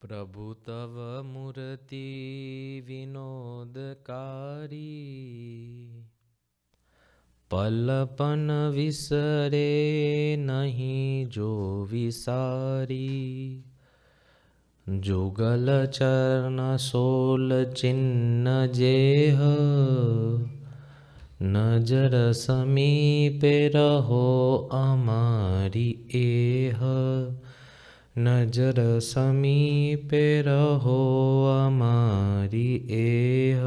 प्रभु तव मूर्ति विनोदकारी पलपन विसरे नहीं जो विसारी जुगल चरण सोल चिन्ह जेह नजर समीपे रहो अमारी एह नजर समीपे रहो अमारी एह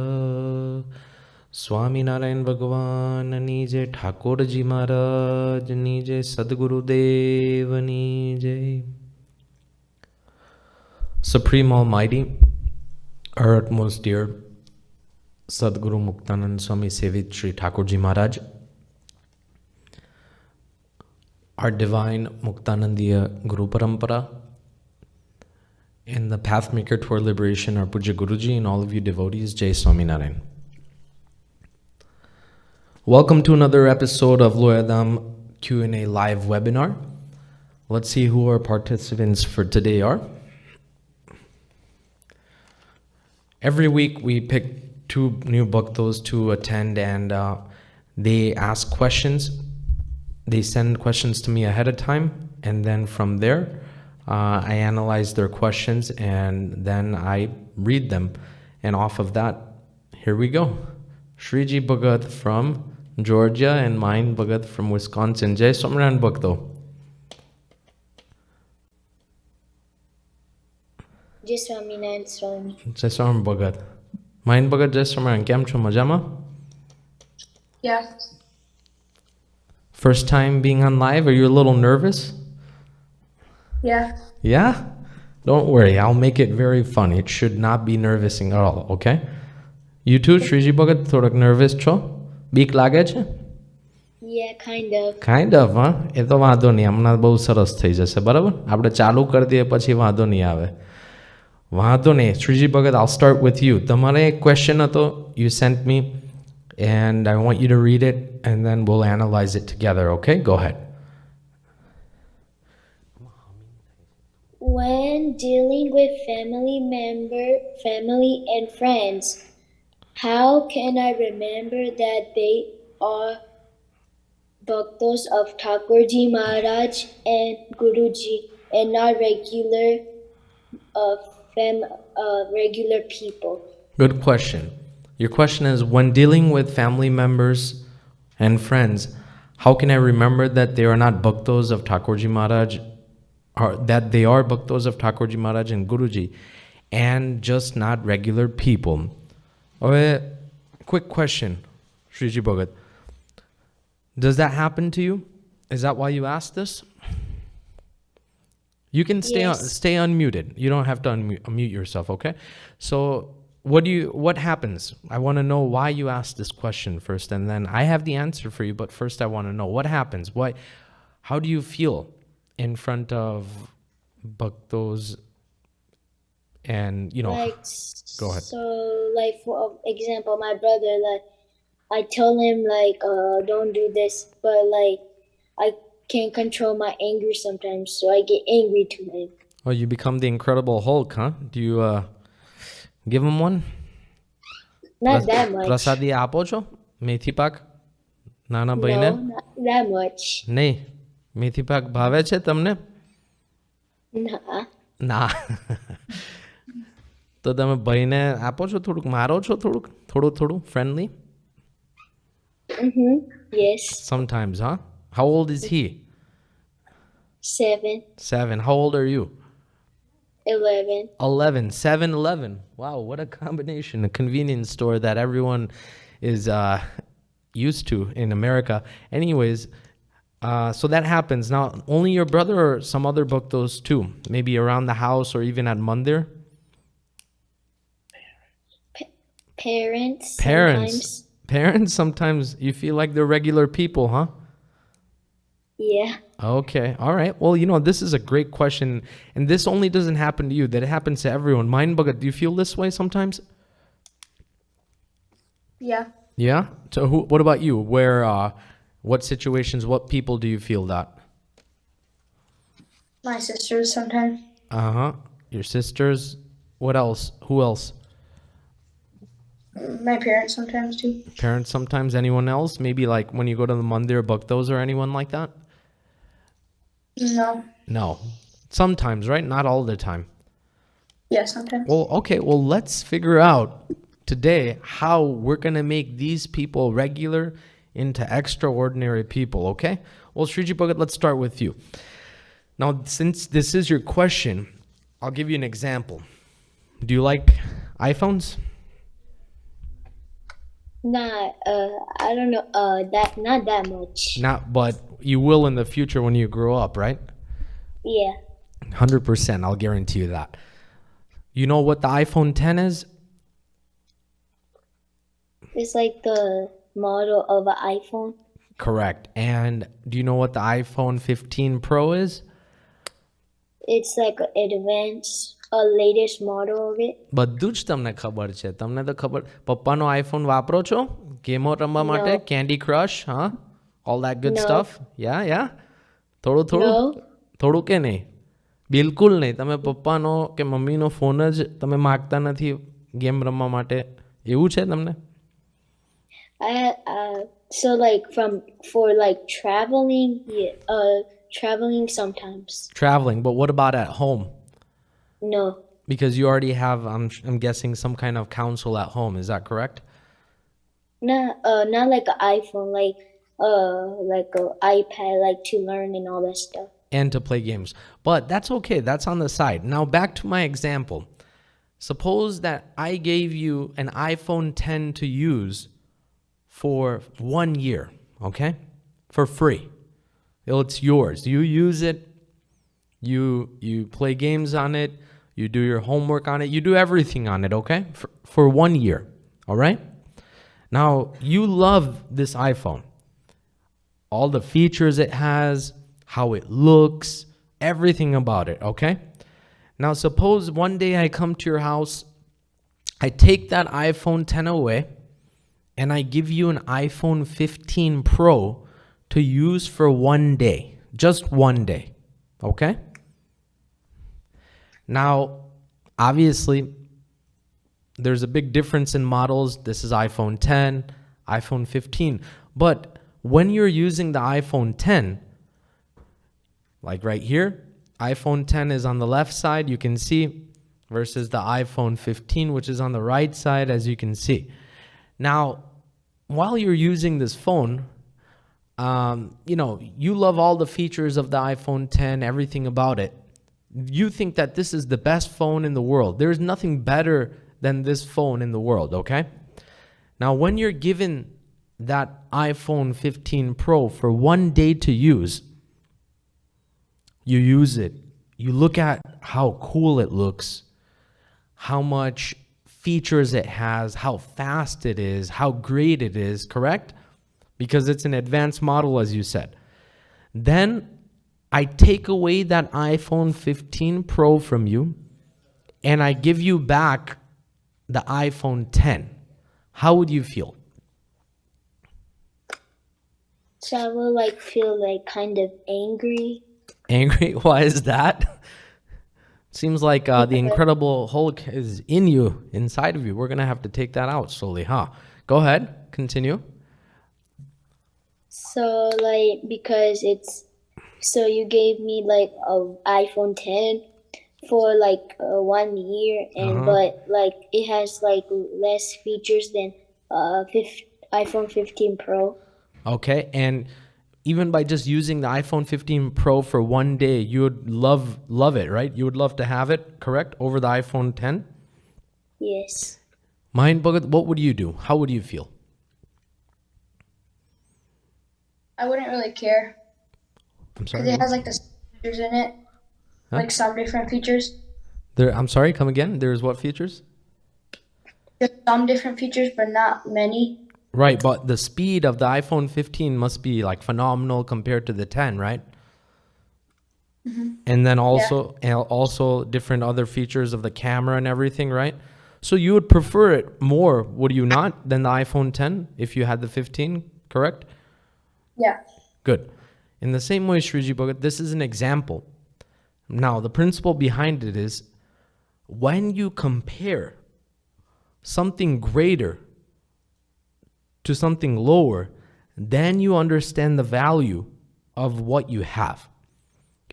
સ્વામિનારાયણ ભગવાનની જય, ઠાકોરજી મહારાજની જય, સદગુરુદેવની જય. Supreme Almighty, our utmost dear Sadguru Muktanand Swami Sevit Shri Thakurji Maharaj, our divine Muktanandiya Guru Parampara, and the pathmaker toward liberation, our Puja Guruji, and all of you devotees, Jai Swaminarayan. Welcome to another episode of Loyadham Q&A live webinar. Let's see who our participants for today are. Every week we pick two new bhaktos to attend, and they ask questions. They send questions to me ahead of time, and then from there I analyze their questions and then I read them. And off of that, here we go. Shriji Bhagat from Georgia and mine Bhagat from Wisconsin. Jai Swaminarayan Bhakto. Jai Swaminarayan Swami. Jai Swaminarayan Bhagat. Mine Bhagat, Jai Swaminarayan. Kem cho majama? Yeah. First time being on live, are you a little nervous? Yeah. Yeah? Don't worry, I'll make it very fun. It should not be nervous at all, okay? You too, Shriji Bhagat, thodak nervous છો? બીક લાગે છે? Yeah, kind of, હા? એ તો વાંધો નહીં, હમણાં બહુ સરસ થઈ જશે, બરાબર? આપણે ચાલુ કરી દઈએ પછી વાંધો નહીં આવે. વાંધો નહીં. Shriji Bhagat, I'll start with you. તમારે એક question હતો, you sent me, and I want you to read it, and then we'll analyze it together, okay? Go ahead. When dealing with family and friends, how can I remember that they are bhaktos of Thakurji Maharaj and Guruji and not regular people? Good question. Your question is, when dealing with family members and friends, how can I remember that they are not bhaktos of Thakurji Maharaj, or that they are bhaktos of Thakurji Maharaj and Guruji, and just not regular people? Quick question, Shriji Bhagat. Does that happen to you? Is that why you asked this? You can stay stay unmuted. You don't have to unmute yourself, okay? So what happens? I want to know why you asked this question first, and then I have the answer for you, but first I want to know what happens. How do you feel in front of bhaktos? And go ahead. So, like, for example, my brother, like, I tell him, like, don't do this, but, like, I can't control my anger sometimes, so I get angry to him. Oh, you become the Incredible Hulk, huh? Do you give him one? Not that much. Prasadi apo cho? Methi pak? Nana bhaine? No, not that much. Nahi. Methi pak bhave છે તમને? ના. તો તમે ભાઈને આપો છો થોડુંક, મારો છો થોડું friendly? Yes. Sometimes, huh? How old is he? 7. How old are you? 11. 11. 7-11. Wow, what a combination. A convenience store that everyone is used to in America. Anyways, so that happens. Now, only your brother or some other bhaktos too? Maybe around the house or even at Mandir? Parents, sometimes you feel like they're regular people, huh? Yeah. Okay, all right. Well, this is a great question, and this only doesn't happen to you, that it happens to everyone. Mind Bhagat, do you feel this way sometimes? Yeah. Yeah? So what about you? What situations, what people do you feel that? My sisters sometimes. Uh-huh. Your sisters? What else? Who else? My parents sometimes too. Parents sometimes? Anyone else? Maybe like when you go to the Mandir Bhaktos or anyone like that? No. No. Sometimes, right? Not all the time. Yeah, sometimes. Well, okay. Well, let's figure out today how we're going to make these people regular into extraordinary people, okay? Well, Shriji Bhagat, let's start with you. Now, since this is your question, I'll give you an example. Do you like iPhones? Not, I don't know, not that much. Not, but you will in the future when you grow up, right? Yeah. 100%, I'll guarantee you that. You know what the iPhone 10 is? It's like the model of an iPhone. Correct. And do you know what the iPhone 15 Pro is? It's like an advanced, latest model of it. બધું જ તમને ખબર છે. તમને તો ખબર. પપ્પાનો iPhone વાપરો છો? ગેમો રમવા માટે? Candy Crush, huh? All that good stuff? Yeah. થોડું કે નહીં? બિલકુલ નહીં. તમે પપ્પાનો કે મમ્મીનો ફોન જ તમે માગતા નથી ગેમ રમવા માટે. એવું છે તમને? So like for like traveling, traveling sometimes. Traveling, but what about at home? No. Because you already have, I'm guessing, some kind of counsel at home. Is that correct? Not like an iPhone, like an iPad, like to learn and all that stuff. And to play games. But that's okay. That's on the side. Now back to my example. Suppose that I gave you an iPhone 10 to use for 1 year, okay? For free. It's yours. You use it. You play games on it. You do your homework on it. You do everything on it, okay? For 1 year, all right? Now, you love this iPhone. All the features it has, how it looks, everything about it, okay? Now, suppose one day I come to your house, I take that iPhone 10 away, and I give you an iPhone 15 Pro to use for 1 day. Just 1 day, okay? Now, obviously, there's a big difference in models. This is iPhone 10, iPhone 15. But when you're using the iPhone 10, like right here, iPhone 10 is on the left side, you can see, versus the iPhone 15, which is on the right side, as you can see. Now, while you're using this phone, you love all the features of the iPhone 10, everything about it. You think that this is the best phone in the world. There's nothing better than this phone in the world, okay? Now, when you're given that iPhone 15 Pro for 1 day to use, you use it. You look at how cool it looks, how much features it has, how fast it is, how great it is, correct? Because it's an advanced model, as you said. Then I take away that iPhone 15 Pro from you and I give you back the iPhone 10. How would you feel? So I will feel kind of angry. Angry? Why is that? Seems like the Incredible Hulk is in you, inside of you. We're going to have to take that out slowly, huh? Go ahead. Continue. So because so you gave me a iPhone 10 for 1 year, and but it has less features than iPhone 15 Pro. Okay, and even by just using the iPhone 15 Pro for 1 day, you would love it, right? You would love to have it, correct, over the iPhone 10? Yes. Mind Bhagat, what would you do? How would you feel? I wouldn't really care. I'm sorry. Because it has the features in it, some different features. I'm sorry. Come again. There's what features? Just some different features, but not many. Right, but the speed of the iPhone 15 must be phenomenal compared to the 10, right? Mm-hmm. And then also different other features of the camera and everything, right? So you would prefer it more, would you not, than the iPhone 10 if you had the 15, correct? Yeah. Good. In the same way, Shriji Bhagat, this is an example. Now, the principle behind it is When you compare something greater to something lower, then you understand the value of what you have.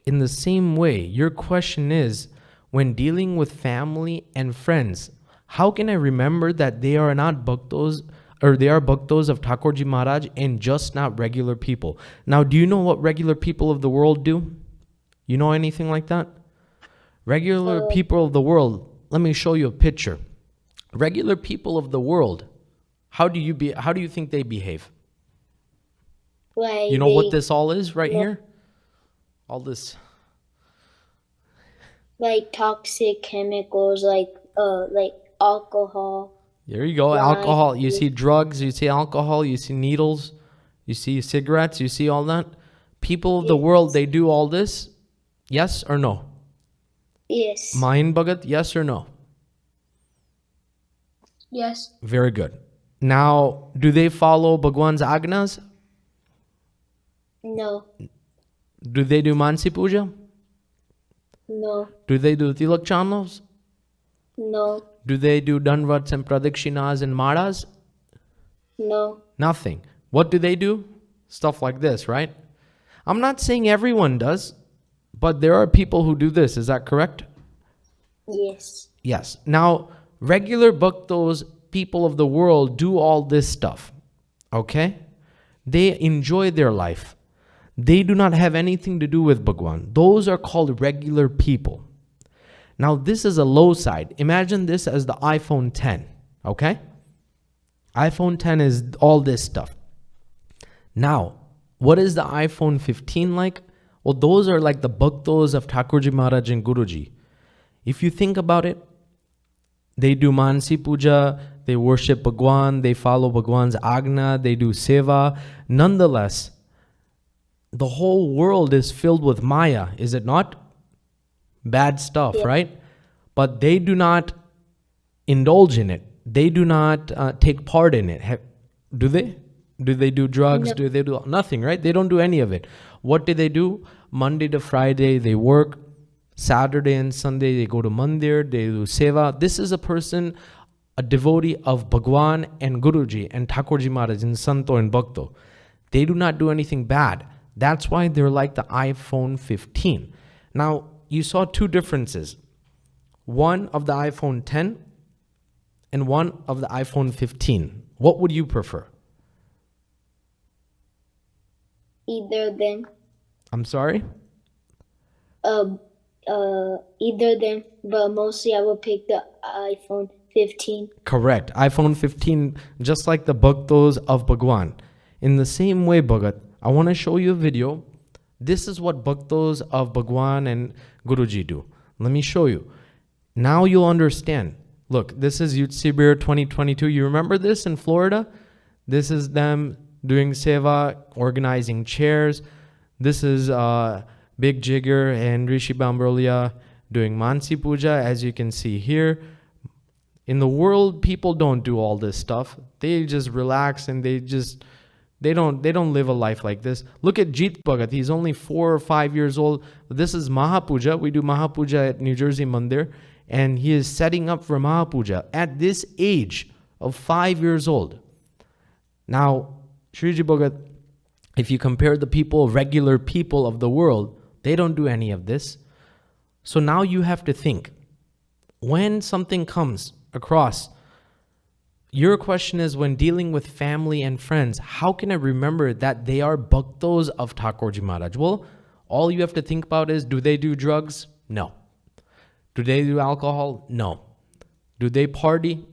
In the same way, your question is, when dealing with family and friends, how can I remember that they are not bhaktos, or they are bhaktos of Thakurji Maharaj and just not regular people? Now, do you know what regular people of the world do? You know anything like that? Regular people of the world, let me show you a picture. Regular people of the world, how do you think they behave? Like You know what this all is right here? All this. like toxic chemicals, like alcohol. There you go. Right. Alcohol. You see drugs, you see alcohol, you see needles, you see cigarettes, you see all that. People of the world, they do all this. Yes or no? Yes. Mind Bhagat, yes or no? Yes. Very good. Now, do they follow Bhagwan's agnas? No. Do they do Mansi Puja? No. Do they do Tilak Chanlos? No. Do they do Danvats and Pradakshinas and Maras? No. Nothing. What do they do? Stuff like this, right? I'm not saying everyone does, but there are people who do this. Is that correct? Yes. Yes. Now, regular bhaktos, people of the world, do all this stuff. Okay? They enjoy their life. They do not have anything to do with Bhagwan. Those are called regular people. Now, this is a low side. Imagine this as the iPhone 10. Okay? iPhone 10 is all this stuff. Now, what is the iPhone 15 like? Well, those are like the bhaktos of Thakurji Maharaj and Guruji. If you think about it, they do Mansi Puja, they worship Bhagwan, they follow Bhagwan's Agna, they do Seva. Nonetheless, the whole world is filled with Maya, is it not? Bad stuff, right? But they do not indulge in it. They do not take part in it. Do they? Do they do drugs? No. Do they do nothing, right? They don't do any of it. What do? Monday to Friday, they work. Saturday and Sunday, they go to Mandir, they do Seva. This is a person, a devotee of Bhagwan and Guruji and Thakurji Maharaj and Santo and Bhakto. They do not do anything bad. That's why they're like the iPhone 15. Now, you saw two differences. One of the iPhone 10 and one of the iPhone 15. What would you prefer? Either then. I'm sorry? Either then, but mostly I will pick the iPhone 15. Correct. iPhone 15, just like the bhaktos of Bhagwan. In the same way, Bhagat, I want to show you a video. This is what bhaktos of Bhagwan and Guruji do. Let me show you. Now you'll understand. Look, this is Utsav 2022. You remember this in Florida? This is them doing seva, organizing chairs. This is Big Jigger and Rishi Bambrolya doing Mansi Puja, as you can see here. In the world, people don't do all this stuff. They just relax and they don't live a life like this. Look at Jeet Bhagat. He's only 4 or 5 years old. This is Mahapuja. We do Mahapuja at New Jersey Mandir. And he is setting up for Mahapuja at this age of 5 years old. Now, Shriji Bhagat, if you compare the people, regular people of the world, they don't do any of this. So now you have to think. When something comes across, your question is, when dealing with family and friends, how can I remember that they are bhaktos of Thakurji Maharaj? Well, all you have to think about is, do they do drugs? No. Do they do alcohol? No. Do they party?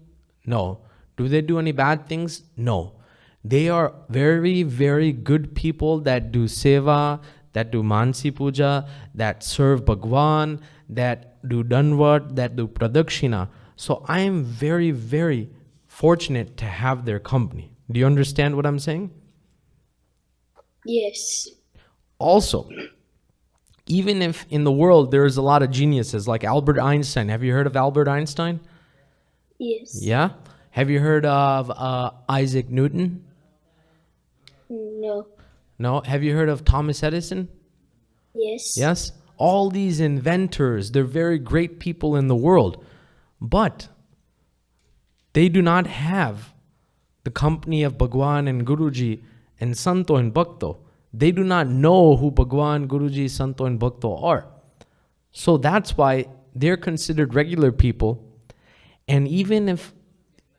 No. Do they do any bad things? No. They are very, very good people that do seva, that do Mansi Puja, that serve Bhagwan, that do Danvat, that do Pradakshina. So I am very, very fortunate to have their company. Do you understand what I'm saying? Yes. Also, even if in the world there's a lot of geniuses like Albert Einstein. Have you heard of Albert Einstein? Yes. Yeah? Have you heard of Isaac Newton? No. No? Have you heard of Thomas Edison? Yes. Yes? All these inventors, they're very great people in the world. But they do not have the company of Bhagwan and Guruji and Santo and Bhakto. They do not know who Bhagwan, Guruji, Santo and Bhakto are. So that's why they're considered regular people. And even if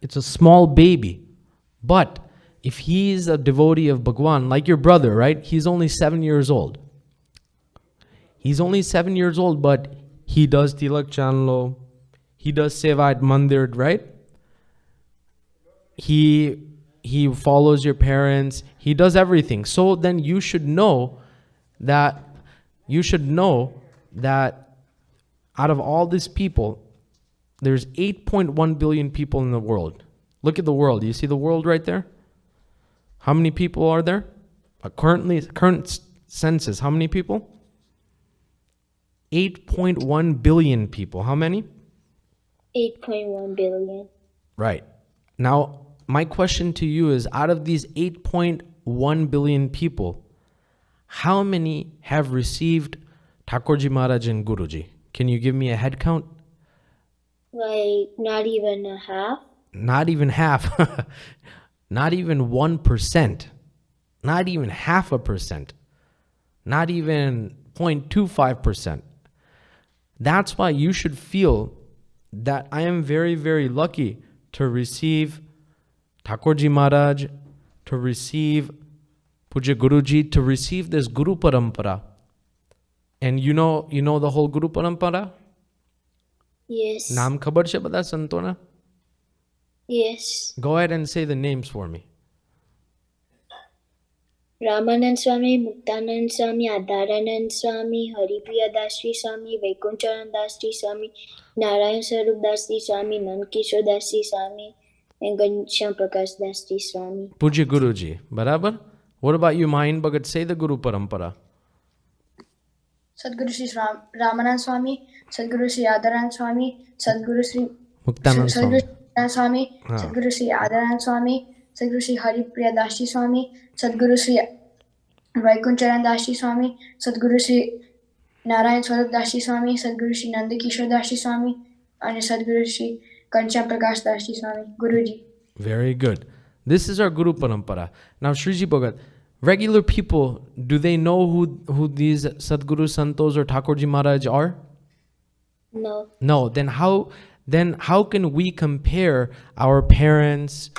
it's a small baby, but if he's a devotee of Bhagwan, like your brother, right? He's only 7 years old. He's only 7 years old, but he does Tilak Chanlo. He does Seva at Mandir, right? He follows your parents. He does everything. So then you should know that out of all these people, there's 8.1 billion people in the world. Look at the world. You see the world right there? How many people are there? Current census, how many people? 8.1 billion people. How many? 8.1 billion. Right. Now, my question to you is, out of these 8.1 billion people, how many have received Thakurji Maharaj and Guruji? Can you give me a head count? Like, not even a half? Not even half. Not even 1%. Not even 0.5%. Not even 0.25%. That's why you should feel that I am very, very lucky to receive Thakurji Maharaj, to receive Puja Guruji, to receive this Guru Parampara. And you know the whole Guru Parampara? Yes. Naam khabar che bada santona? Yes. Go ahead and say the names for me. Ramanand Swami, Muktanand Swami, Adharanand Swami, Haripriyadarshi Swami, Vaikuntharanandasji Swami, Narayan Sarupdasji Swami, Nankishordarshi Swami, and Ghanshyamprakashdasji Swami. Puja Guruji. Barabar? What about you, Mahin Bhagat? Say the Guru Parampara. Sadguru Sri Ramanand Swami, Sadguru Sri Adharanand Swami, Sadguru Sri Muktanand Swami. Swami, Sadguru Sri Adharanand Swami, Sadguru Sri Haripriyadarshi Swami, Sadguru Sri Vaikuntharanandasji Swami, Sadguru Sri Narayan Sarupdasji Swami, Sadguru Sri Nandakishordarshi Swami, and Sadguru Sri Ghanshyamprakashdasji Swami, Guruji. Very good. This is our Guru Parampara. Now, Shriji Bhagat, regular people, do they know who these Sadguru Santos or Thakurji Maharaj are? No. No. Then how can we compare our parents,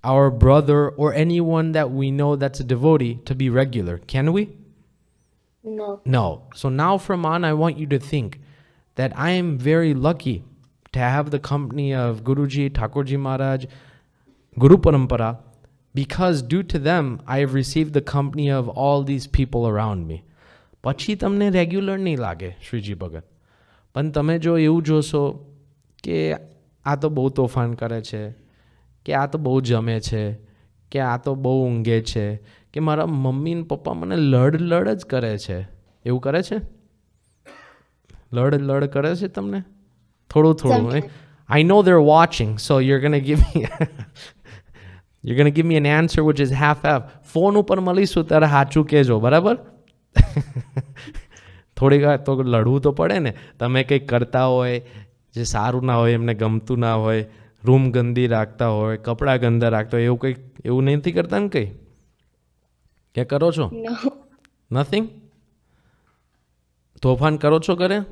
our brother, or anyone that we know that's a devotee to be regular? Can we? No. No. So now from on, I want you to think that I am very lucky to have the company of Guruji, Thakurji Maharaj, Guru Parampara, because due to them, I have received the company of all these people around me. પછી તમને regular નહીં લાગે શ્રીજી ભગત. પણ તમે જો એવું જોશો કે આ તો બહુ તોફાન કરે છે, કે આ તો બહુ જમે છે, કે આ તો બહુ ઊંઘે છે, કે મારા મમ્મી ને પપ્પા મને લડ જ કરે છે. એવું કરે છે? લડ કરે છે તમને? થોડું. I know they're watching, so you're going to give me you're going to give me an answer which is half. Phone ઉપર મળીશું ત્યારે સાચું કહેજો, બરાબર? થોડીક વાર તો લડવું તો પડે ને. તમે કંઈક કરતા હોય જે સારું ના હોય, એમને ગમતું ના હોય, રૂમ ગંદી રાખતા હોય, કપડાં ગંદા રાખતા હોય, એવું નથી કરતા ને કંઈ? કે કરો છો? No. Nothing? તોફાન કરો છો ઘરે?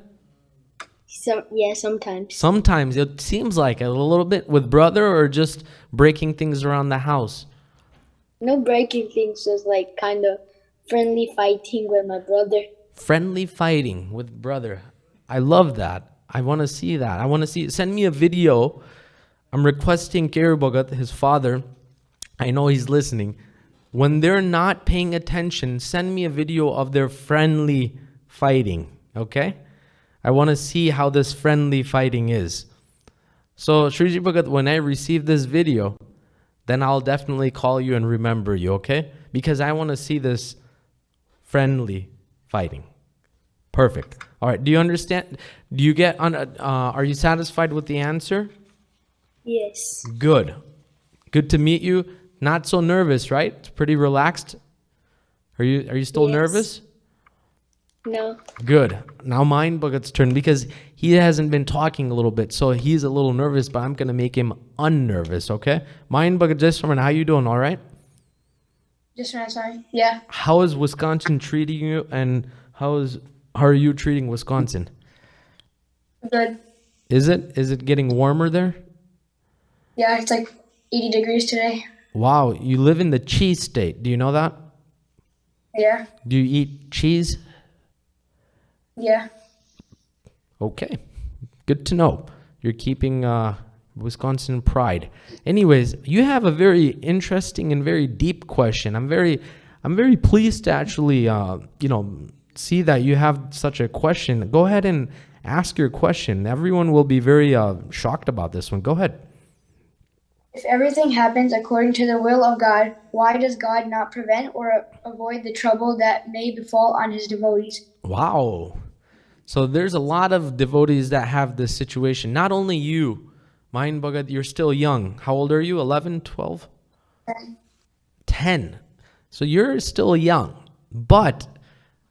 Yeah, sometimes. Sometimes. It seems like it a little bit. With brother or just breaking things around the house? No breaking things, just like kind of friendly fighting with my brother. Friendly fighting with brother. I love that. I want to see that. I want to see. Send me a video. I'm requesting Keri Bhagat, his father. I know he's listening. When they're not paying attention, send me a video of their friendly fighting. Okay? I want to see how this friendly fighting is. So, Shriji Bhagat, when I receive this video, then I'll definitely call you and remember you, okay? Because I want to see this friendly fighting. Perfect. All right. Do you understand? Do you get are you satisfied with the answer? Yes. Good. Good to meet you. Not so nervous, right? It's pretty relaxed. Are you still Yes. nervous? No. Good. Now Mind Bhagat's turn, because he hasn't been talking a little bit, so he's a little nervous, but I'm going to make him unnervous, okay? Mind Bhagat Jaswaman, how you doing? All right? Just right, sorry. Yeah. How is Wisconsin treating you, and how are you treating Wisconsin? Good. Is it getting warmer there? Yeah, it's like 80 degrees today. Wow, you live in the cheese state. Do you know that? Yeah. Do you eat cheese? Yeah. Okay, good to know. You're keeping Wisconsin pride. Anyways, you have a very interesting and very deep question. I'm very pleased to actually see that you have such a question. Go ahead and ask your question. Everyone will be very shocked about this one. Go ahead. If everything happens according to the will of God, why does God not prevent or avoid the trouble that may befall on his devotees? Wow. So there's a lot of devotees that have this situation. Not only you, Mind Bhagat, you're still young. How old are you? 11, 12? 10. So you're still young. But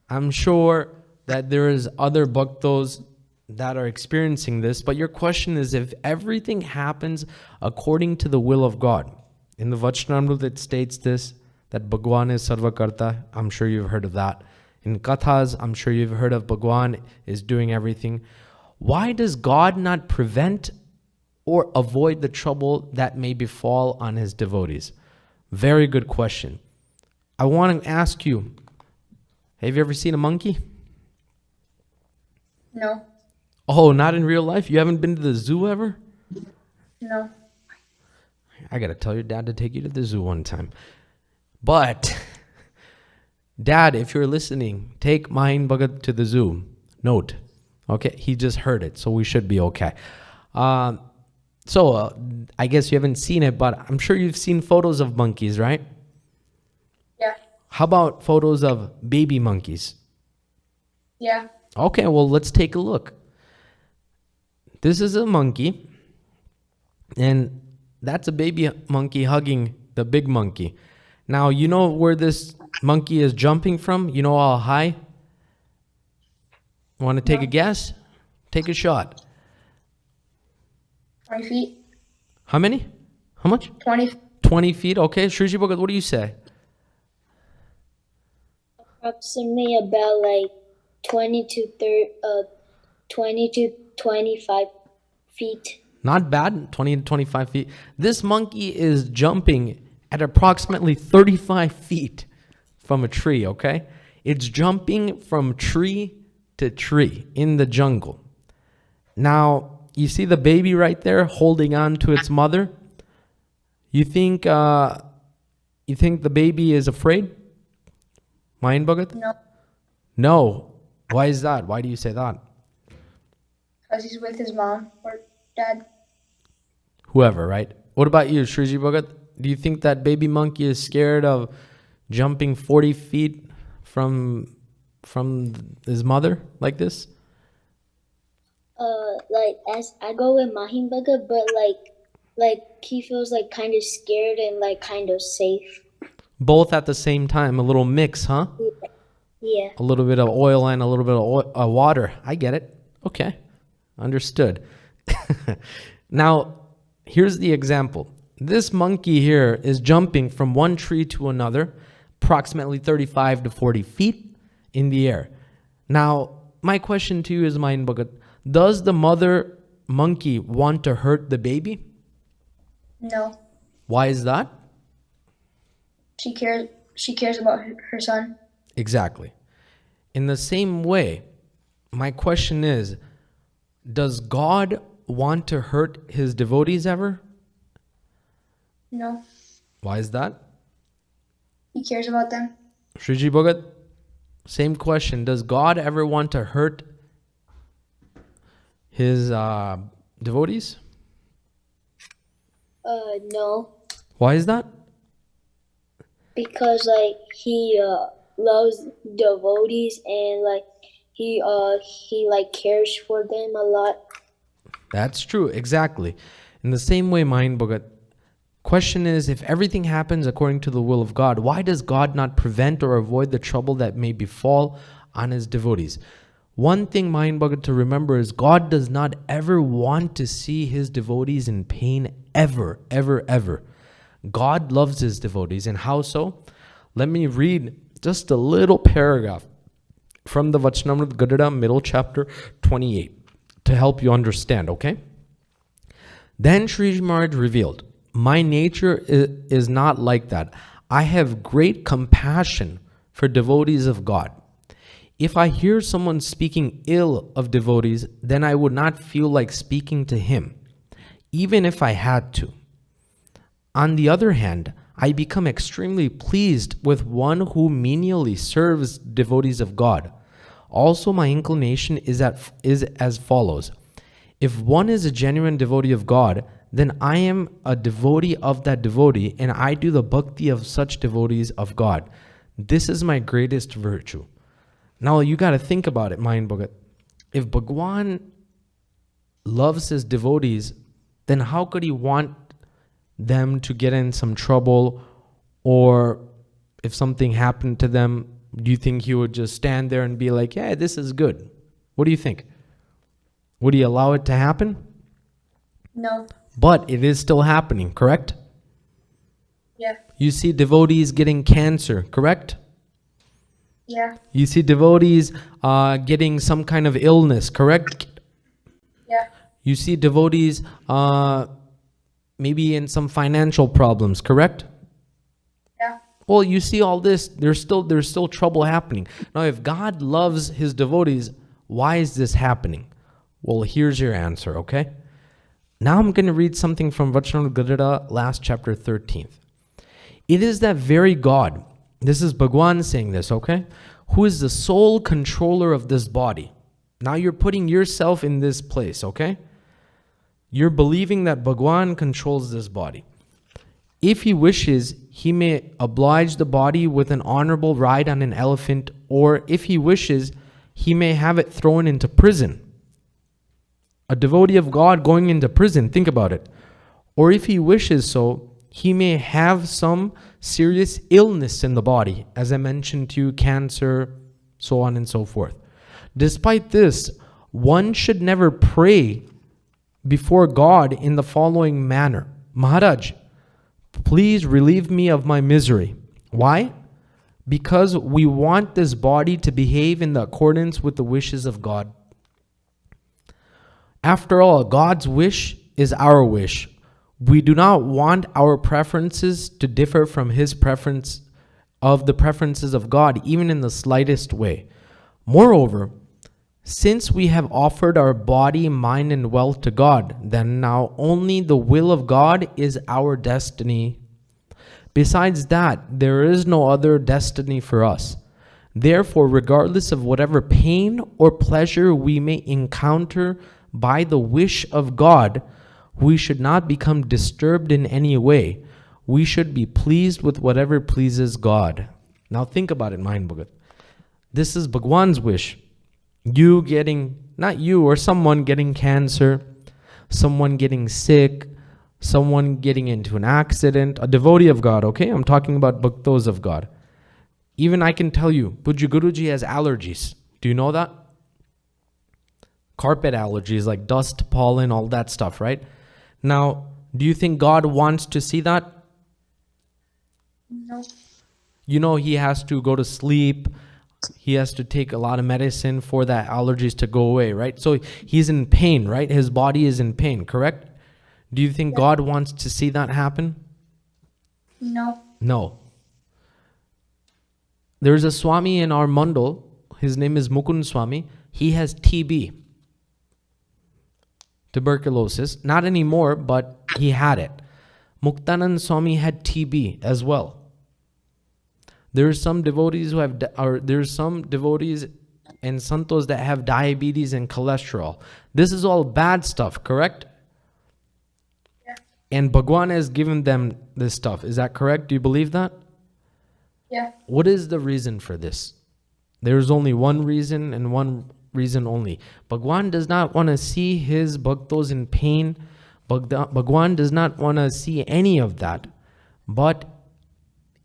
I'm sure that there is other bhaktos that are experiencing this. But your question is, if everything happens according to the will of God. In the Vachanamrut it states this, that bhagwan is sarvakarta. I'm sure you've heard of that. In kathas, I'm sure you've heard of bhagwan is doing everything. Why does God not prevent or avoid the trouble that may befall on his devotees? Very good question. I want to ask you, have you ever seen a monkey? No. Oh, not in real life? You haven't been to the zoo ever? No. I got to tell your dad to take you to the zoo one time. But, Dad, if you're listening, take Mind Bhagat to the zoo. Note. Okay, he just heard it, so we should be okay. I guess you haven't seen it, but I'm sure you've seen photos of monkeys, right? Yeah. How about photos of baby monkeys? Yeah. Okay, well, let's take a look. This is a monkey, and that's a baby monkey hugging the big monkey. Now, you know where this monkey is jumping from? You know how high? Want to take a guess? Take a shot. 20 feet. How many? How much? 20. 20 feet. Okay, Shree Bhagat, what do you say? Approximately about like 20 to 25 feet. Not bad, 20 to 25 feet. This monkey is jumping at approximately 35 feet from a tree, okay? It's jumping from tree to tree in the jungle. Now, you see the baby right there holding on to its mother? You think the baby is afraid? Mind Bhagat? No. No. Why is that? Why do you say that? Because he's with his mom or dad. Whoever, right? What about you, Shriji Bhagat? Do you think that baby monkey is scared of jumping 40 feet from his mother like this? Like as I go with Mahim Bhagat, but like he feels like kind of scared and like kind of safe. Both at the same time, a little mix, huh? Yeah. A little bit of oil and a little bit of water. I get it. Okay. Understood. Now, here's the example. This monkey here is jumping from one tree to another, approximately 35 to 40 feet in the air. Now, my question to you is, Mind Bhagat, does the mother monkey want to hurt the baby? No. Why is that? She cares about her son. Exactly. In the same way, my question is, does God want to hurt his devotees ever? No. Why is that? He cares about them. Shriji Bhagat, same question. Does God ever want to hurt his devotees? No. Why is that? Because like he loves devotees and like he like cares for them a lot. That's true, exactly. In the same way, Mind Bhagat, question is, if everything happens according to the will of God, why does God not prevent or avoid the trouble that may befall on his devotees. One thing, Mind Bhagat, to remember is God does not ever want to see his devotees in pain, ever, ever, ever. God loves his devotees. And how so? Let me read just a little paragraph from the Vachanamrut Gadada, middle chapter 28, to help you understand, okay? Then Shri Maharaj revealed, my nature is not like that. I have great compassion for devotees of God. If I hear someone speaking ill of devotees, then I would not feel like speaking to him, even if I had to. On the other hand, I become extremely pleased with one who menially serves devotees of God. Also, my inclination is as follows. If one is a genuine devotee of God, then I am a devotee of that devotee, and I do the bhakti of such devotees of God. This is my greatest virtue. Now, you got to think about it, Mind Bhagat. If Bhagwan loves his devotees, then how could he want them to get in some trouble, or if something happened to them, do you think he would just stand there and be like, yeah, this is good? What do you think? Would he allow it to happen? No. But it is still happening, correct? Yeah. You see devotees getting cancer, correct? Yeah. You see devotees getting some kind of illness, correct? Yeah. You see devotees maybe in some financial problems, correct? Yeah. Well, you see all this, there's still trouble happening. Now, if God loves his devotees, why is this happening? Well, here's your answer, okay? Now I'm going to read something from Vachanamrut Gadada, last chapter 13th. It is that very God, this is Bhagwan saying this, okay, who is the sole controller of this body. Now you're putting yourself in this place, okay? You're believing that Bhagwan controls this body. If he wishes, he may oblige the body with an honorable ride on an elephant, or if he wishes, he may have it thrown into prison. A devotee of God going into prison, think about it. Or if he wishes so, he may have some serious illness in the body, as I mentioned to you, cancer, so on and so forth. Despite this, one should never pray before God in the following manner. Maharaj, please relieve me of my misery. Why? Because we want this body to behave in accordance with the wishes of God. After all, God's wish is our wish. We do not want our preferences to differ from his preference of the preferences of God, even in the slightest way. Moreover, since we have offered our body, mind, and wealth to God, then now only the will of God is our destiny. Besides that, there is no other destiny for us. Therefore, regardless of whatever pain or pleasure we may encounter by the wish of God, we should not become disturbed in any way. We should be pleased with whatever pleases God. Now think about it, Mind Bhagat. This is Bhagwan's wish. You getting, not you, or someone getting cancer, someone getting sick, someone getting into an accident, a devotee of God, okay? I'm talking about bhaktos of God. Even I can tell you, Pujya Guruji has allergies. Do you know that? Carpet allergies like dust, pollen, all that stuff, right? Now, do you think God wants to see that? No. You know, he has to go to sleep. He has to take a lot of medicine for that allergies to go away, right? So he's in pain, right? His body is in pain, correct? Do you think God wants to see that happen? No. No. There's a Swami in our mandal. His name is Mukund Swami. He has TB. Tuberculosis. Not anymore, but he had it. Muktanand Swami had TB as well. There's some devotees who have, there's some devotees and santos that have diabetes and cholesterol. This is all bad stuff, correct? Yeah. And Bhagwan has given them this stuff. Is that correct? Do you believe that? Yeah. What is the reason for this? There's only one reason and one reason only. Bhagwan does not want to see his bhaktos in pain. Bhagwan does not want to see any of that. But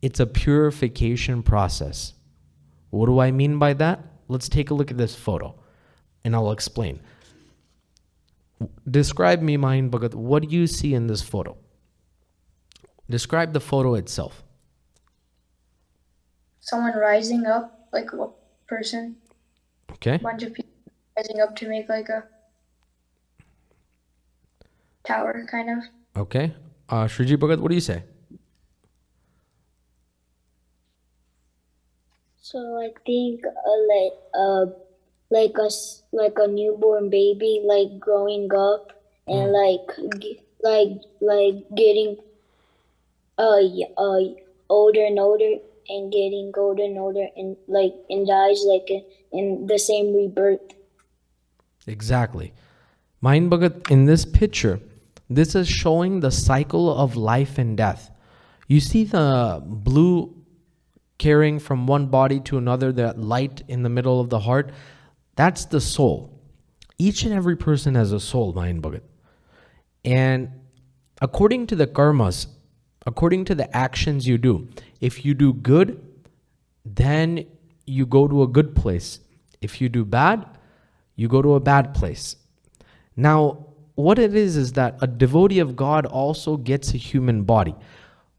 it's a purification process. What do I mean by that? let's take a look at this photo and I'll explain. Describe me, Mahin Bhagat, what do you see in this photo? Describe the photo itself. Someone rising up, like a person. Okay. A bunch of people rising up to make like a tower, kind of. Okay. Shriji Bhagat, what do you say? So I think like a newborn baby, like growing up and like getting older and older and getting older and older and dies like in the same rebirth. Exactly. Mahin Bhagat, in this picture, this is showing the cycle of life and death. You see the blue carrying from one body to another, that light in the middle of the heart, that's the soul. Each and every person has a soul, Mahin Bhagat. And according to the karmas, according to the actions you do, if you do good, then you go to a good place. If you do bad, you go to a bad place. Now, what it is that a devotee of God also gets a human body.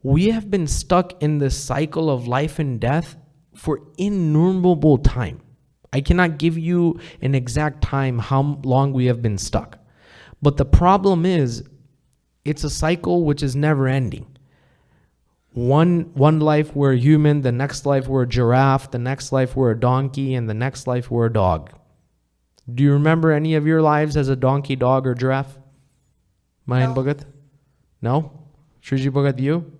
We have been stuck in this cycle of life and death for innumerable time. I cannot give you an exact time how long we have been stuck. But the problem is, it's a cycle which is never ending. One life we're a human, the next life we're a giraffe, the next life we're a donkey, and the next life we're a dog. Do you remember any of your lives as a donkey, dog, or giraffe? Mahin Bhagat? No? Shriji Bhagat, you?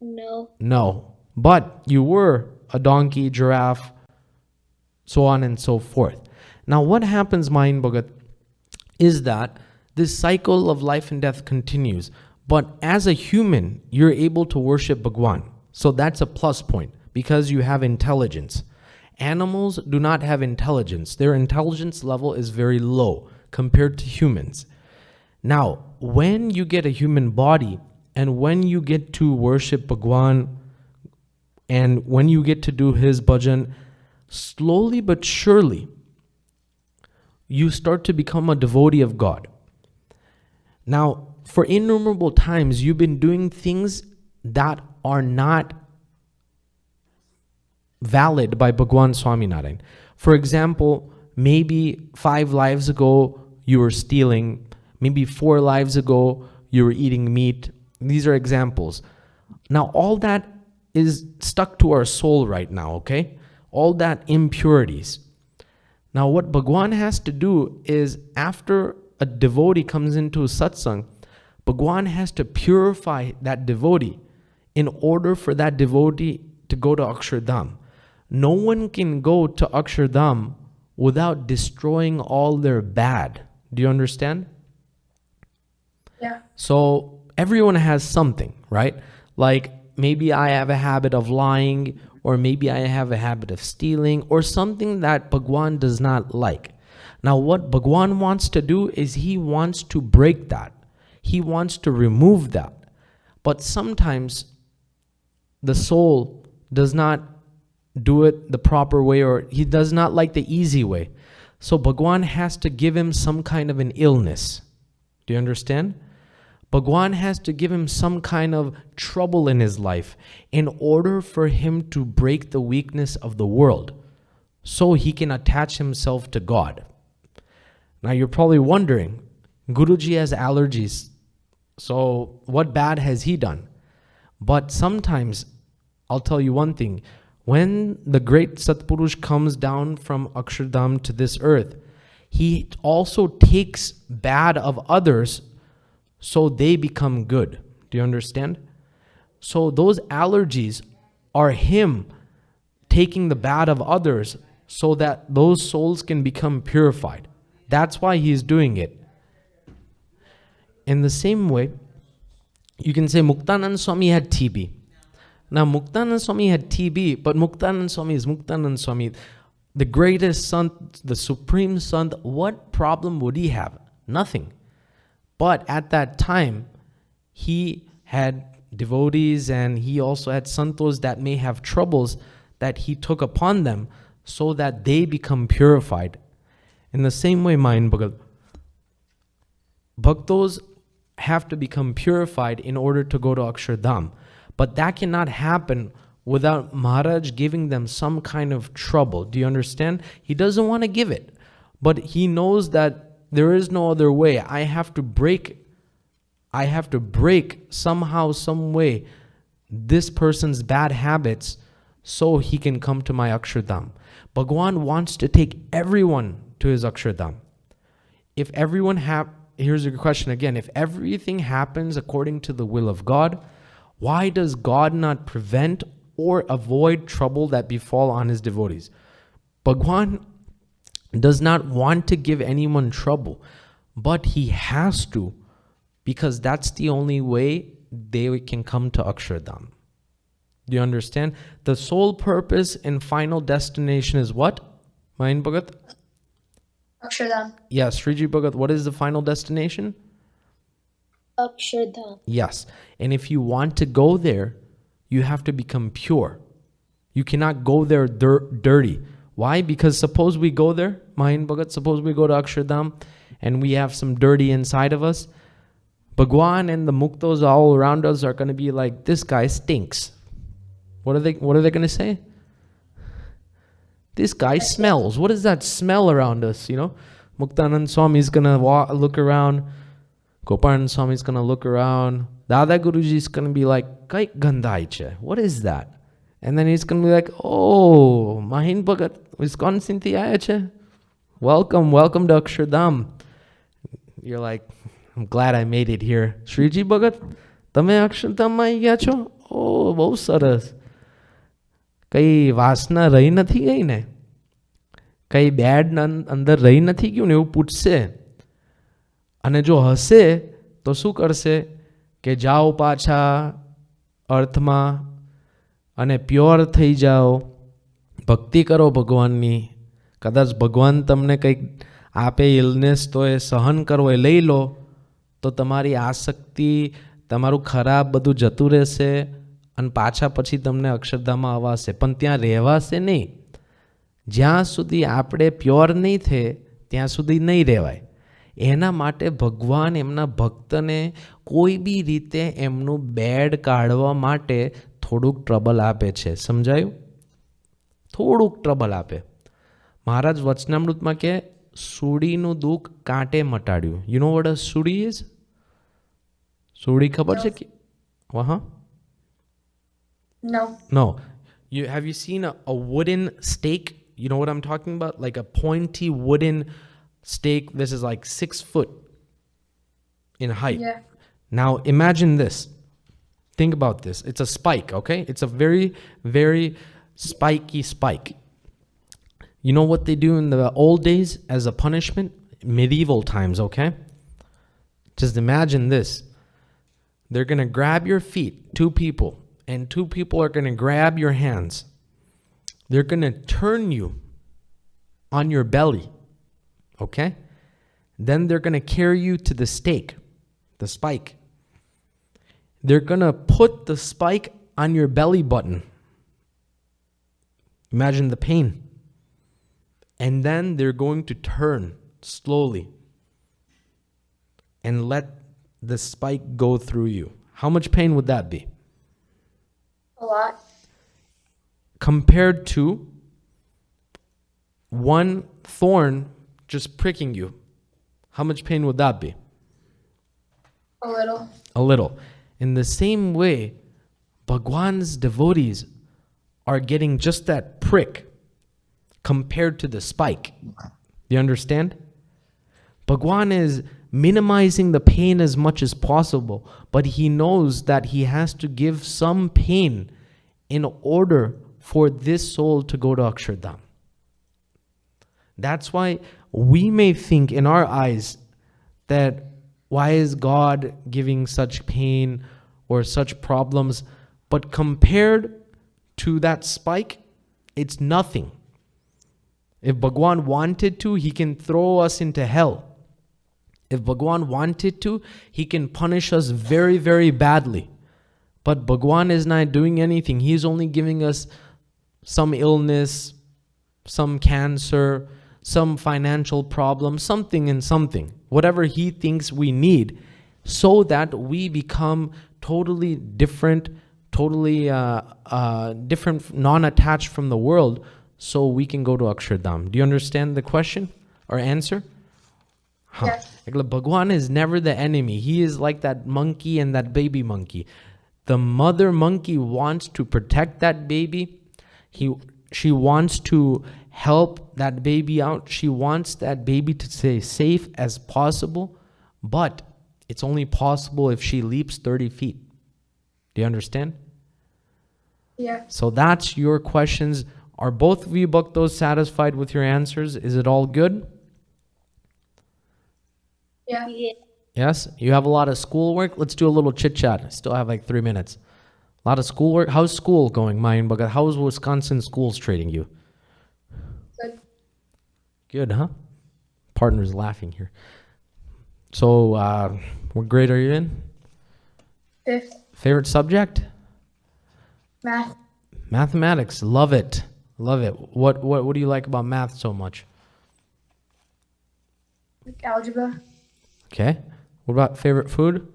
No. No. But you were a donkey, giraffe, so on and so forth. Now what happens, Mahin Bhagat, is that this cycle of life and death continues. But as a human, you're able to worship Bhagwan. So that's a plus point because you have intelligence. Animals do not have intelligence. Their intelligence level is very low compared to humans. Now, when you get a human body and when you get to worship Bhagwan and when you get to do his bhajan, slowly but surely, you start to become a devotee of God. Now, for innumerable times, you've been doing things that are not valid by Bhagwan Swaminarayan. For example, maybe 5 lives ago, you were stealing. Maybe 4 lives ago, you were eating meat. These are examples. Now, all that is stuck to our soul right now, okay? All that impurities. Now, what Bhagwan has to do is, after a devotee comes into a satsang, Bhagwan has to purify that devotee in order for that devotee to go to Akshardham. No one can go to Akshardham without destroying all their bad. Do you understand? Yeah. So everyone has something, right? Like maybe I have a habit of lying, or maybe I have a habit of stealing, or something that Bhagwan does not like. Now what Bhagwan wants to do is he wants to break that. He wants to remove that. But sometimes the soul does not do it the proper way, or he does not like the easy way. So Bhagwan has to give him some kind of an illness. Do you understand? Bhagwan has to give him some kind of trouble in his life in order for him to break the weakness of the world so he can attach himself to God. Now you're probably wondering, Guruji has allergies, so what bad has he done? But sometimes, I'll tell you one thing, when the great Satpurush comes down from Akshardham to this earth, he also takes bad of others so they become good. Do you understand? So those allergies are him taking the bad of others so that those souls can become purified. That's why he's doing it. In the same way, you can say Muktanand Swami had TB. Now Muktanand Swami had TB, but Muktanand Swami is Muktanand Swami. The greatest sant, the supreme sant, what problem would he have? Nothing. But at that time, he had devotees and he also had santos that may have troubles that he took upon them. so that they become purified. In the same way, Mayan Bhagat, Bhaktos have to become purified in order to go to Akshardham. But that cannot happen without Maharaj giving them some kind of trouble. Do you understand? He doesn't want to give it, but he knows that there is no other way. I have to break somehow, some way, this person's bad habits so he can come to my Akshardham. Bhagwan wants to take everyone to his Akshardham. If everyone here's your question again, if everything happens according to the will of God, why does God not prevent or avoid trouble that befall on his devotees? Bhagwan does not want to give anyone trouble, but he has to, because that's the only way they can come to Akshardham. Do you understand? The sole purpose and final destination is what? Mayan Bhagat? Akshardham. Yes, Shriji Bhagat, what is the final destination? Akshardham. Yes. And if you want to go there, you have to become pure. You cannot go there dirty. Why? Because suppose we go there, Mayan Bhagat, suppose we go to Akshardham and we have some dirty inside of us, Bhagwan and the muktos all around us are going to be like, this guy stinks. What are they going to say? This guy smells. What is that smell around us, you know? Muktanand Swami is going to look around. Gopalan Swami is going to look around. Dada Guruji is going to be like, Kai gandai. What is that? And then he's going to be like, oh, Mahin Bhagat, Wisconsin thi aaya che. Welcome to Akshardham. You're like, I'm glad I made it here. Shriji Bhagat, tame Akshardham ma ai gaya cho? Oh, bhau saras. કઈ વાસના રહી નથી ગઈ ને, કઈ bed અંદર રહી નથી ગયું ને એવું પૂછશે. અને જો હશે તો શું કરશે કે જાઓ પાછા અર્થમાં અને પ્યોર થઈ જાઓ, ભક્તિ કરો ભગવાનની. કદાચ ભગવાન તમને કંઈક આપે ઇલનેસ તો એ સહન કરવો એ લઈ લો, તો તમારી આસક્તિ, તમારું ખરાબ બધું જતું રહેશે અને પાછા પછી તમને અક્ષરધામમાં આવશે. પણ ત્યાં રહેવાશે નહીં. જ્યાં સુધી આપણે પ્યોર નહીં થઈએ ત્યાં સુધી નહીં રહેવાય. એના માટે ભગવાન એમના ભક્તને કોઈ બી રીતે એમનું બેડ કાઢવા માટે થોડુંક ટ્રબલ આપે છે. સમજાયું? થોડુંક ટ્રબલ આપે. મહારાજ વચનામૃતમાં કે સુડીનું દુઃખ કાંટે મટાડ્યું. યુ નો વોટ અ સુડી ઇઝ? સુડી ખબર છે કે? હા. No. Have you seen a wooden stake? You know what I'm talking about? Like a pointy wooden stake. This is like 6 foot in height. Yeah. Now imagine this. Think about this. It's a spike, okay? It's a very, very spiky spike. You know what they do in the old days as a punishment? Medieval times, okay? Just imagine this. They're going to grab your feet, 2 people. And 2 people are going to grab your hands. They're going to turn you on your belly. Okay? Then they're going to carry you to the stake, the spike. They're going to put the spike on your belly button. Imagine the pain. And then they're going to turn slowly and let the spike go through you. How much pain would that be? A lot. Compared to one thorn just pricking you, how much pain would that be? A little. A little. In the same way, Bhagwan's devotees are getting just that prick compared to the spike. You understand? Bhagwan is minimizing the pain as much as possible, but he knows that he has to give some pain in order for this soul to go to Akshardham. That's why we may think in our eyes that why is God giving such pain or such problems? But compared to that spike, it's nothing. If Bhagwan wanted to, he can throw us into hell. If Bhagwan wanted to, he can punish us very, very badly. But Bhagwan is not doing anything. He is only giving us some illness, some cancer, some financial problem, something and something, whatever he thinks we need, so that we become totally different, different, non-attached from the world, so we can go to Akshardham. Do you understand the question or answer? Yes. Bhagwan is never the enemy. He is like that monkey and that baby monkey. The mother monkey wants to protect that baby. She wants to help that baby out. She wants that baby to stay safe as possible, but it's only possible if she leaps 30 feet. Do you understand? Yeah. So that's your questions. Are both of you bhaktos satisfied with your answers? Is it all good? Yeah. Yeah. Yes? You have a lot of schoolwork? Let's do a little chit-chat. I still have like 3 minutes. A lot of schoolwork. How's school going, Mayan Bhagat? How's Wisconsin schools treating you? Good. Good, huh? Partner's laughing here. So, what grade are you in? 5th. Favorite subject? Math. Mathematics. Love it. Love it. What do you like about math so much? Algebra. Okay. What about favorite food?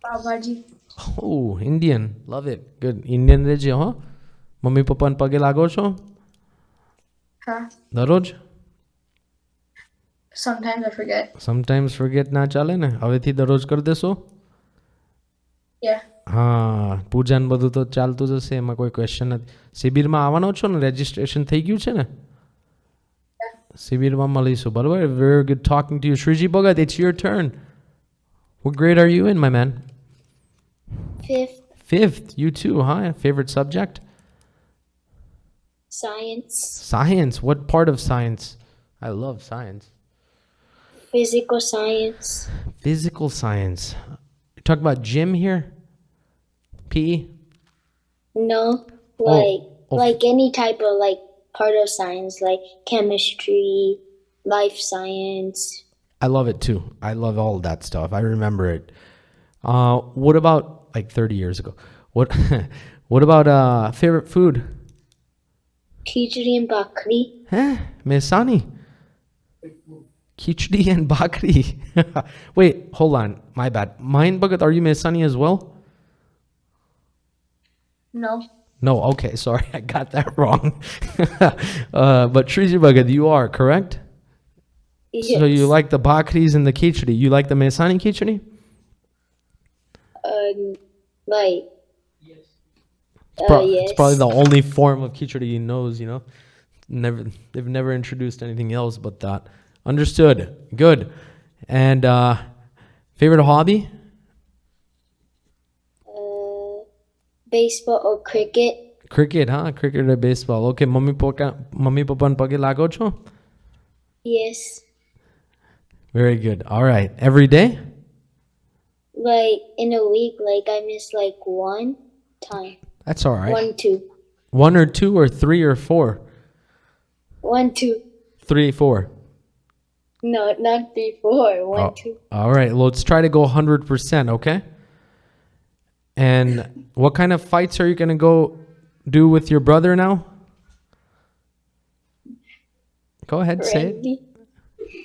Pav Bhaji. Oh, Indian. Love it. Good. Indian reje, huh? Mummy papa page lago છો? Huh? દરરોજ? Sometimes I forget. Sometimes forget ના ચાલે ને. હવેથી દરરોજ કરી દેશો? Yeah. હા, પૂજા ને બધું તો ચાલતું જ હશે, એમાં કોઈ ક્વેશ્ચન નથી. શિબિરમાં આવવાનો છો ને? રજિસ્ટ્રેશન થઈ ગયું છે ને? શિબિરમાં મળીશું, બરાબર? Very good talking to you. Shriji Bhagat, it's your turn. What grade are you in, my man? 5th. 5th. You too, huh? Favorite subject? Science. Science. What part of science? I love science. Physical science. Physical science. You talk about gym here? PE? No, Oh. like any type of like part of science, like chemistry, life science. I love it too. I love all that stuff. I remember it. What about like 30 years ago? What about favorite food? Khichdi and bakri. Huh? Mesani? Khichdi and bakri. Wait, hold on. My bad. Mayan Bhagat, are you Mesani as well? No. No, okay, sorry, I got that wrong. But Shriji Bhagat, you are, correct? Yes. So you like the bakris and the khichdi. You like the Mesani khichdi? Like. Yes. Yes. It's probably the only form of khichdi he knows, you know. They've never introduced anything else but that. Understood. Good. And favorite hobby? Baseball or cricket. Cricket, huh? Cricket or baseball. Okay, mummy papa page lago છો? Yes. Very good. All right. Every day? Like in a week, like I miss like one time. That's all right. 1, 2. 1 or 2 or 3 or 4? 1, 2. 3, 4. No, not 3, 4. 1, 2. All right. Let's try to go 100%, okay? And what kind of fights are you going to go do with your brother now? Go ahead, say it. Friendly.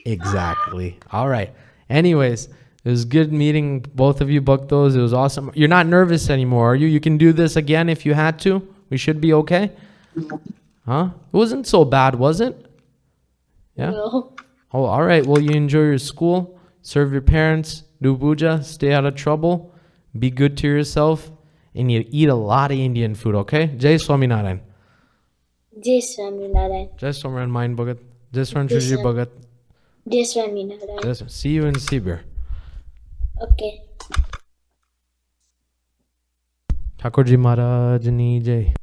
Exactly. All right. Anyways, it was good meeting both of you, Bhaktos. It was awesome. You're not nervous anymore, are you? You can do this again if you had to. We should be okay? Huh? It wasn't so bad, was it? Yeah? No. Oh, all right. Well, you enjoy your school, serve your parents, do puja, stay out of trouble, be good to yourself, and you eat a lot of Indian food, okay? Jai Swaminarayan. Jai Swaminarayan. Jai Swaminarayan, Mayan Bhagat. Jai Swaminarayan, Shriji Bhagat. Jai Swaminarayan. See you in Sibir. Okay. Thakurji Maharaj ni jai.